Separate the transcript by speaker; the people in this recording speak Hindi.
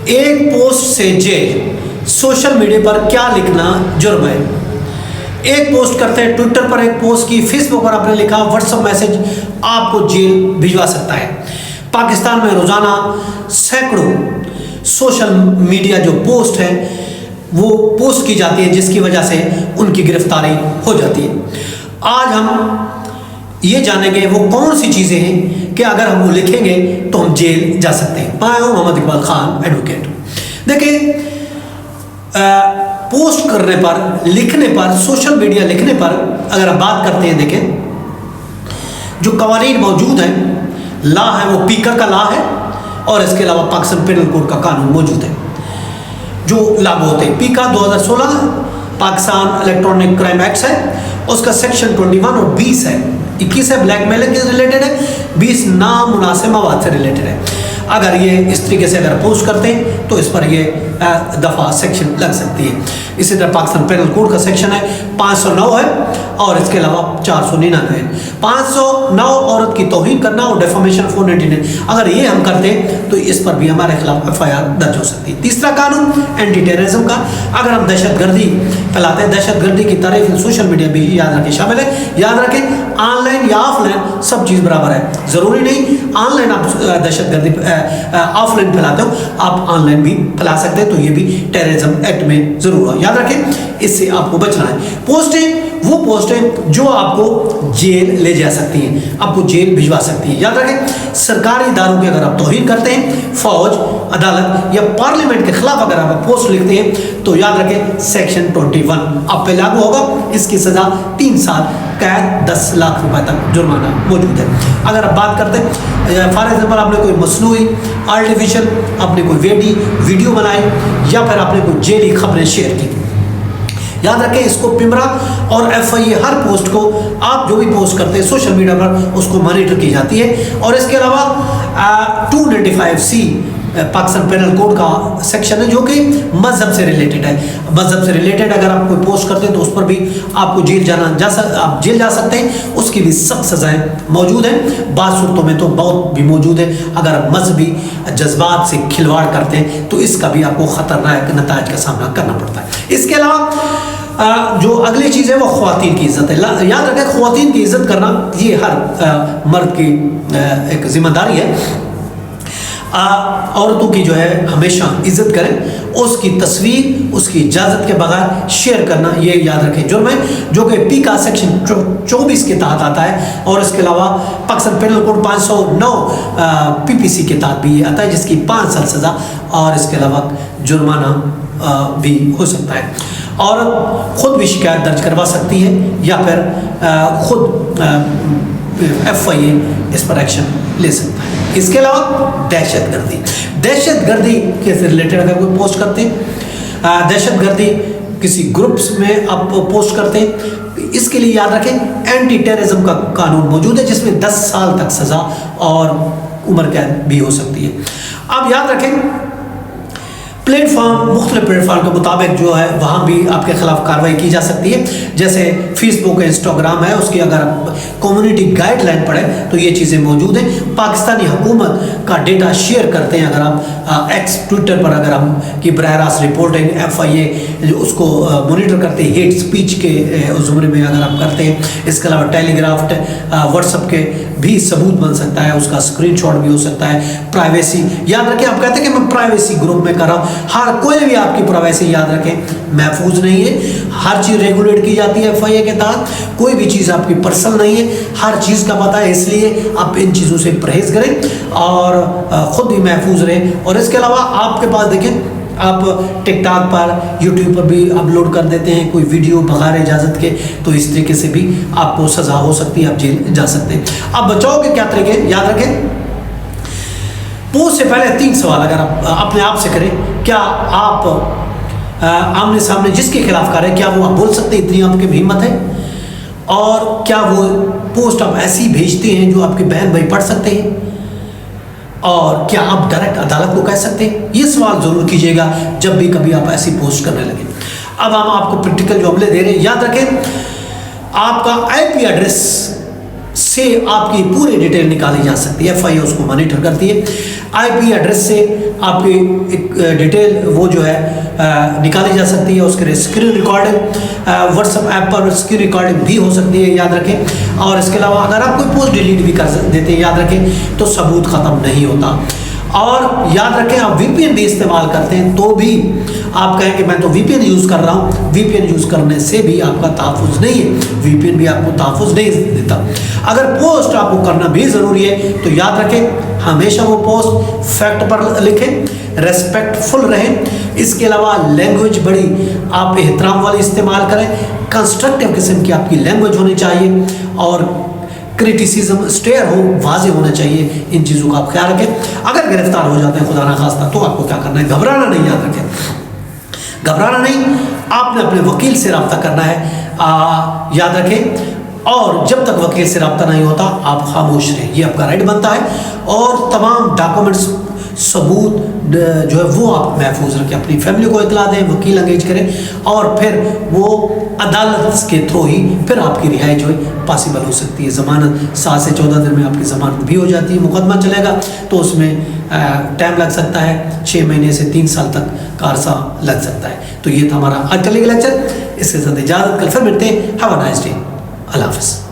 Speaker 1: एक पोस्ट से जेल, सोशल मीडिया पर क्या लिखना जुर्म है। एक पोस्ट करते हैं, ट्विटर पर एक पोस्ट की, फेसबुक पर आपने लिखा, व्हाट्सएप मैसेज आपको जेल भिजवा सकता है। पाकिस्तान में रोजाना सैकड़ों सोशल मीडिया जो पोस्ट है वो पोस्ट की जाती है, जिसकी वजह से उनकी गिरफ्तारी हो जाती है। आज हम ये जानेंगे वो कौन सी चीज़ें हैं कि अगर हम वो लिखेंगे तो हम जेल जा सकते हैं। मैं हूँ मोहम्मद इकबाल खान, एडवोकेट। देखिए, पोस्ट करने पर, लिखने पर, सोशल मीडिया लिखने पर अगर हम बात करते हैं, देखें जो कवानीन मौजूद हैं, लॉ है वो पीकर का लॉ है, और इसके अलावा पाकिस्तान पेनल कोड का कानून मौजूद है जो लागू होते हैं। पीका 2016 पाकिस्तान इलेक्ट्रॉनिक क्राइम एक्ट है, उसका सेक्शन 21 और 20 है। 21 है ब्लैकमेलिंग से रिलेटेड है, 20 नामुनासिब मवाद से रिलेटेड है। अगर ये इस तरीके से अगर पोस्ट करते हैं तो इस पर ये दफ़ा सेक्शन लग सकती है। इसी तरह पाकिस्तान पेनल कोड का सेक्शन है 509 है, और इसके अलावा 499 है। 509 औरत की तौहीन करना और डेफामेशन 499, अगर ये हम करते हैं तो इस पर भी हमारे खिलाफ FIR दर्ज हो सकती है। तीसरा कानून एंटी टेररिज्म का, अगर हम दहशतगर्दी फैलाते हैं, दहशतगर्दी की तारीफ सोशल मीडिया भी याद रखें शामिल है। याद रखें, ऑनलाइन या ऑफलाइन सब चीज़ बराबर है। ज़रूरी नहीं ऑनलाइन आप दहशतगर्दी ऑफलाइन फैलाते हो, आप ऑनलाइन भी फैला सकते हैं, तो ये भी टेररिज्म एक्ट में जरूर हो। याद रखें, इससे आपको बचना है। पोस्टें वो पोस्टें जो आपको जेल ले जा सकती हैं, आपको जेल भिजवा सकती हैं। याद रखें, सरकारी इदारों की अगर आप तौहीन करते हैं, फौज, अदालत या पार्लियामेंट के खिलाफ अगर आप पोस्ट लिखते हैं, तो याद रखें सेक्शन 21 आप पे लागू होगा। इसकी सजा 3 साल कैद, 10 लाख रुपए तक जुर्माना मौजूद है। अगर आप बात करते हैं, फॉर एग्जाम्पल आपने कोई मसनूई आर्टिफिशियल आपने कोई वीडियो बनाई, या फिर आपने कोई जेली खबरें शेयर की, याद रखें इसको पिमरा और FIA हर पोस्ट को, आप जो भी पोस्ट करते हैं सोशल मीडिया पर, उसको मॉनिटर की जाती है। और इसके अलावा 295C पाकिस्तान पेनल कोड का सेक्शन है जो कि मजहब से रिलेटेड है। मजहब से रिलेटेड अगर आप कोई पोस्ट करते हैं तो उस पर भी आपको आप जेल जा सकते हैं। उसकी भी सख्त सजाएं मौजूद हैं, बात सूरतों में तो बहुत भी मौजूद है। अगर आप मजहबी जज्बात से खिलवाड़ करते हैं तो इसका भी आपको खतरनाक नतायज का सामना करना पड़ता है। इसके अलावा जो अगली चीज़ है वो ख्वातीन की इज़्ज़त है। याद रखें, ख्वातीन की इज़्ज़त करना ये हर मर्द की एक जिम्मेदारी है। औरतों की जो है हमेशा इज्जत करें, उसकी तस्वीर उसकी इजाज़त के बगैर शेयर करना ये याद रखें जुर्म है, जो कि पीका सेक्शन 24 के तहत आता है। और इसके अलावा पाकिस्तान पेनल कोड 509 PPC के तहत भी ये आता है, जिसकी 5 साल सज़ा और इसके अलावा जुर्माना भी हो सकता है। और ख़ुद भी शिकायत दर्ज करवा सकती है, या फिर ख़ुद FIA इस पर एक्शन ले सकता है। इसके अलावा दहशतगर्दी के रिलेटेड अगर कोई पोस्ट करते हैं, दहशतगर्दी किसी ग्रुप्स में आप पोस्ट करते हैं, इसके लिए याद रखें एंटी टेररिज्म का कानून मौजूद है, जिसमें 10 साल तक सज़ा और उम्र कैद भी हो सकती है। अब याद रखें, मुख्तलिफ प्लेटफॉर्म के मुताबिक जो है वहाँ भी आपके खिलाफ कार्रवाई की जा सकती है। जैसे फेसबुक है, इंस्टाग्राम है, उसकी अगर आप कम्युनिटी गाइडलाइन पढ़ें तो ये चीज़ें मौजूद हैं। पाकिस्तानी हुकूमत का डेटा शेयर करते हैं, अगर आप एक्स ट्विटर पर अगर हम की बराह रास्त रिपोर्टिंग FIA उसको मोनिटर करते हैं, हेट स्पीच के ज़ुमरे में अगर आप करते हैं। इसके अलावा टेलीग्राफ, व्हाट्सएप के भी सबूत बन सकता है, उसका स्क्रीनशॉट भी हो सकता है। प्राइवेसी, याद रखें, आप कहते हैं कि मैं प्राइवेसी ग्रुप में कर रहा हूँ, हर कोई भी आपकी प्राइवेसी याद रखें महफूज नहीं है। हर चीज़ रेगुलेट की जाती है FIA के तहत, कोई भी चीज़ आपकी पर्सनल नहीं है, हर चीज़ का पता है, इसलिए आप इन चीज़ों से परहेज करें और ख़ुद भी महफूज रहें। और इसके अलावा आपके पास देखें, आप टिकटॉक पर, यूट्यूब पर भी अपलोड कर देते हैं कोई वीडियो बगैर इजाज़त के, तो इस तरीके से भी आपको सज़ा हो सकती है, आप जेल जा सकते हैं। अब बचाव के क्या तरीके, याद रखें, पोस्ट से पहले 3 सवाल अगर आप अपने आप से करें, क्या आप आमने सामने जिसके खिलाफ कर रहे हैं क्या वो आप बोल सकते हैं, इतनी आपकी हिम्मत है? और क्या वो पोस्ट आप ऐसी भेजते हैं जो आपके बहन भाई पढ़ सकते हैं? और क्या आप डायरेक्ट अदालत को कह सकते हैं? ये सवाल ज़रूर कीजिएगा जब भी कभी आप ऐसी पोस्ट करने लगे। अब हम आपको प्रैक्टिकल जो अमले दे रहे हैं, याद रखें, आपका IP एड्रेस से आपकी पूरी डिटेल निकाली जा सकती है। FIA उसको मॉनिटर करती है। IP एड्रेस से आपकी एक डिटेल वो जो है निकाली जा सकती है। उसके लिए स्क्रीन रिकॉर्डिंग, व्हाट्सएप ऐप पर स्क्रीन रिकॉर्डिंग भी हो सकती है, याद रखें। और इसके अलावा अगर आप कोई पोस्ट डिलीट भी कर देते हैं, याद रखें, तो सबूत ख़त्म नहीं होता। और याद रखें, आप VPN भी इस्तेमाल करते हैं तो भी आप कहें कि मैं तो VPN यूज़ कर रहा हूँ, VPN यूज़ करने से भी आपका तहफ़्फ़ुज़ नहीं है। VPN भी आपको तहफ़्फ़ुज़ नहीं देता। अगर पोस्ट आपको करना भी ज़रूरी है तो याद रखें, हमेशा वो पोस्ट फैक्ट पर लिखें, रेस्पेक्टफुल रहें। इसके अलावा लैंग्वेज बड़ी आप एहतराम वाली इस्तेमाल करें, कंस्ट्रक्टिव किस्म की आपकी लैंग्वेज होनी चाहिए और क्रिटिसिज्म स्टेयर हो, वाजे होना चाहिए। इन चीज़ों का आप ख्याल रखें। अगर गिरफ्तार हो जाते हैं खुदा ना खास्ता, तो आपको क्या करना है, घबराना नहीं, याद रखें, घबराना नहीं। आपने अपने वकील से रब्ता करना है, याद रखें। और जब तक वकील से रब्ता नहीं होता आप खामोश रहें, ये आपका राइट बनता है। और तमाम डॉक्यूमेंट्स, सबूत जो है वो आप महफूज रखें, अपनी फैमिली को इतला दें, वकील अंगेज करें और फिर वो अदालत के थ्रू ही फिर आपकी रिहाई जो है पॉसिबल हो सकती है। ज़मानत 7 से 14 दिन में आपकी ज़मानत भी हो जाती है। मुकदमा चलेगा तो उसमें टाइम लग सकता है, 6 महीने से 3 साल तक का अरसा लग सकता है। तो ये था हमारा आज का लीगल लेक्चर। इसके साथ इजाज़त, कल फिर मिलते हैं। Have a nice day. अल्लाह हाफ़िज़।